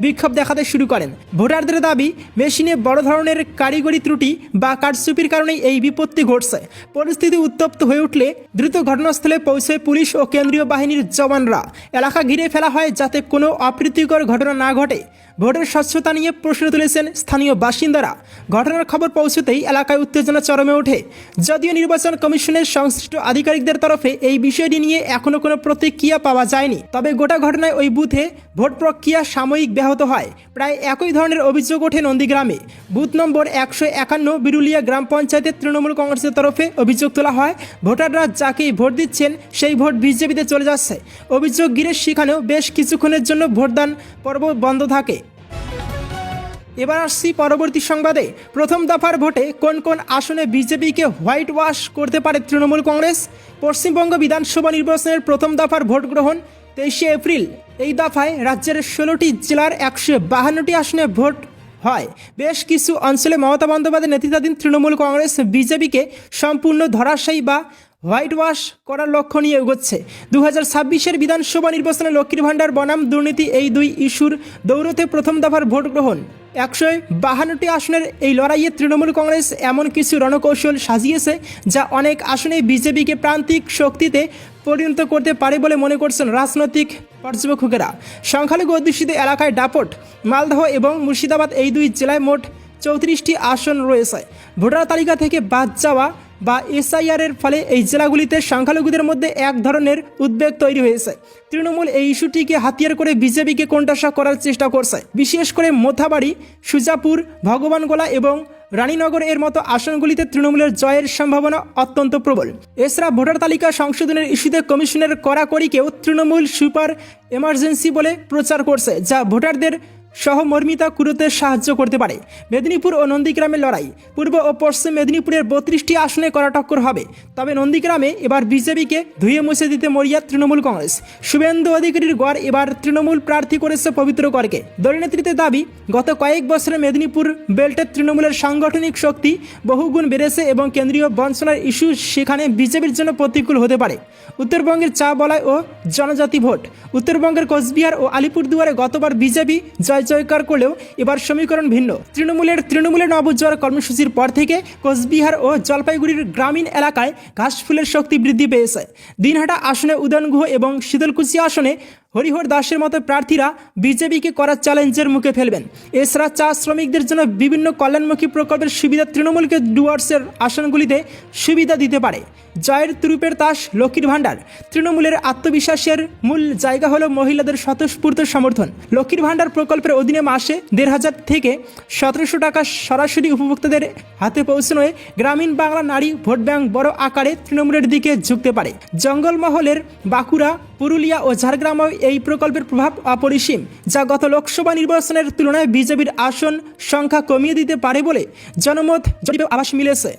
বিক্ষোভ দেখাতে শুরু করেন। ভোটারদের দাবি, মেশিনে বড় ধরনের কারিগরি ত্রুটি বা কারচুপির কারণেই এই বিপত্তি ঘটছে। পরিস্থিতি উত্তপ্ত হয়ে উঠলে দ্রুত ঘটনাস্থলে পৌঁছে পুলিশ ও কেন্দ্রীয় বাহিনীর জওয়ানরা এলাকা ঘিরে ফেলা হয় যাতে কোনো অপ্রীতিকর ঘটনা না ঘটে। ভোটের স্বচ্ছতা নিয়ে প্রশ্ন তুলেছেন স্থানীয় বাসিন্দারা। ঘটনার খবর পৌঁছতেই এলাকায় উত্তেজনা চরমে ওঠে। যদিও নির্বাচন কমিশনের সংশ্লিষ্ট আধিকারিকদের তরফে এই বিষয়টি নিয়ে এখনও কোনো প্রতিক্রিয়া পাওয়া যায়নি। তবে গোটা ঘটনায় ওই বুথে ভোট প্রক্রিয়া সাময়িক ব্যাহত হয়। প্রায় একই ধরনের অভিযোগ ওঠে নন্দীগ্রামে। বুথ নম্বর 151 বিরুলিয়া গ্রাম পঞ্চায়েতের তৃণমূল কংগ্রেসের তরফে অভিযোগ তোলা হয়, ভোটাররা যাকেই ভোট দিচ্ছেন সেই ভোট বিজেপিতে চলে যাচ্ছে। অভিযোগ ঘিরে সেখানেও বেশ কিছুক্ষণের জন্য ভোটদান পর্ব বন্ধ থাকে। এবার আসছি পরবর্তী সংবাদে। প্রথম দফার ভোটে কোন কোন আসনে বিজেপিকে হোয়াইট ওয়াশ করতে পারে তৃণমূল কংগ্রেস? পশ্চিমবঙ্গ বিধানসভা নির্বাচনের প্রথম দফার ভোট গ্রহণ 23শে এপ্রিল। এই দফায় রাজ্যের 16টি জেলার 152টি আসনে ভোট হয়। বেশ কিছু অঞ্চলে মমতা বন্দ্যোপাধ্যায়ের নেতৃত্বাধীন তৃণমূল কংগ্রেস বিজেপিকে সম্পূর্ণ ধরাশায়ী বা হোয়াইট ওয়াশ করার লক্ষ্য নিয়ে এগোচ্ছে। 2026-এর বিধানসভা নির্বাচনে লক্ষ্মীর ভাণ্ডার বনাম দুর্নীতি, এই দুই ইস্যুর দৌড়তে প্রথম দফার ভোট গ্রহণ। 152টি আসনের এই লড়াইয়ে তৃণমূল কংগ্রেস এমন কিছু রণকৌশল সাজিয়েছে যা অনেক আসনে বিজেপিকে প্রান্তিক শক্তিতে পরিণত করতে পারে বলে মনে করছেন রাজনৈতিক পর্যবেক্ষকেরা। সংখ্যালঘু অধ্যুষিত এলাকায় দাপট, মালদহ এবং মুর্শিদাবাদ এই দুই জেলায় মোট 34টি আসন রয়েছে। ভোটার তালিকা থেকে বাদ যাওয়া বা এসআইআরের ফলে এই জেলাগুলিতে সংখ্যালঘুদের মধ্যে এক ধরনের উদ্বেগ তৈরি হয়েছে। তৃণমূল এই ইস্যুটিকে হাতিয়ার করে বিজেপিকে কোণঠাসা করার চেষ্টা করছে। বিশেষ করে মোথাবাড়ি, সুজাপুর, ভগবানগোলা এবং রানীনগর এর মতো আসনগুলিতে তৃণমূলের জয়ের সম্ভাবনা অত্যন্ত প্রবল। এছাড়া ভোটার তালিকা সংশোধনের ইস্যুতে কমিশনের কড়াকড়িকেও তৃণমূল সুপার এমার্জেন্সি বলে প্রচার করছে, যা ভোটারদের সহমর্মিতা কুড়োতে সাহায্য করতে পারে। মেদিনীপুর ও নন্দীগ্রামের লড়াই। পূর্ব ও পশ্চিম মেদিনীপুরের 32টি আসনে কড়া টক্কর হবে। তবে নন্দীগ্রামে এবার বিজেপিকে ধুয়ে মুছে দিতে মরিয়া তৃণমূল কংগ্রেস। শুভেন্দু অধিকারীর গড় এবার তৃণমূল প্রার্থী করেছে পবিত্র গড়কে। দলীয় নেতৃত্বের দাবি, গত কয়েক বছরে মেদিনীপুর বেল্টের তৃণমূলের সাংগঠনিক শক্তি বহুগুণ বেড়েছে এবং কেন্দ্রীয় বঞ্চনার ইস্যু সেখানে বিজেপির জন্য প্রতিকূল হতে পারে। উত্তরবঙ্গের চা বলায় ও জনজাতি ভোট। উত্তরবঙ্গের কোচবিহার ও আলিপুরদুয়ারে গতবার বিজেপি জয়কার করলেও এবার সমীকরণ ভিন্ন। তৃণমূলের নবজোয়ার কর্মসূচির পর থেকে কোচবিহার ও জলপাইগুড়ির গ্রামীণ এলাকায় ঘাসফুলের শক্তি বৃদ্ধি পেয়েছে। দিনহাটা আসনে উদয়ন গুহ এবং শীতলকুচি আসনে হরিহর দাসের মতো প্রার্থীরা বিজেপিকে করার চ্যালেঞ্জের মুখে ফেলবেন। এছাড়া চা শ্রমিকদের জন্য বিভিন্ন কল্যাণমুখী প্রকল্পের সুবিধা তৃণমূলকে ডুয়ার্সের আসনগুলিতে সুবিধা দিতে পারে। জয়ের তুরুপের তাস লক্ষ্মীর ভাণ্ডার। তৃণমূলের আত্মবিশ্বাসের মূল জায়গা হলো মহিলাদের স্বতঃস্ফূর্ত সমর্থন। লক্ষ্মীর ভাণ্ডার প্রকল্পের অধীনে মাসে 1500 থেকে 1700 টাকা সরাসরি উপভোক্তাদের হাতে পৌঁছানোয় গ্রামীণ বাংলা নারী ভোট ব্যাংক বড় আকারে তৃণমূলের দিকে ঝুঁকতে পারে। জঙ্গলমহলের বাঁকুড়া, পুরুলিয়া ও ঝাড়গ্রামেও এই প্রকল্পের প্রভাব অপরিসীম, যা গত লোকসভা নির্বাচনের তুলনায় বিজেপির আসন সংখ্যা কমিয়ে দিতে পারে বলে জনমত জরিপে আভাস মিলেছে।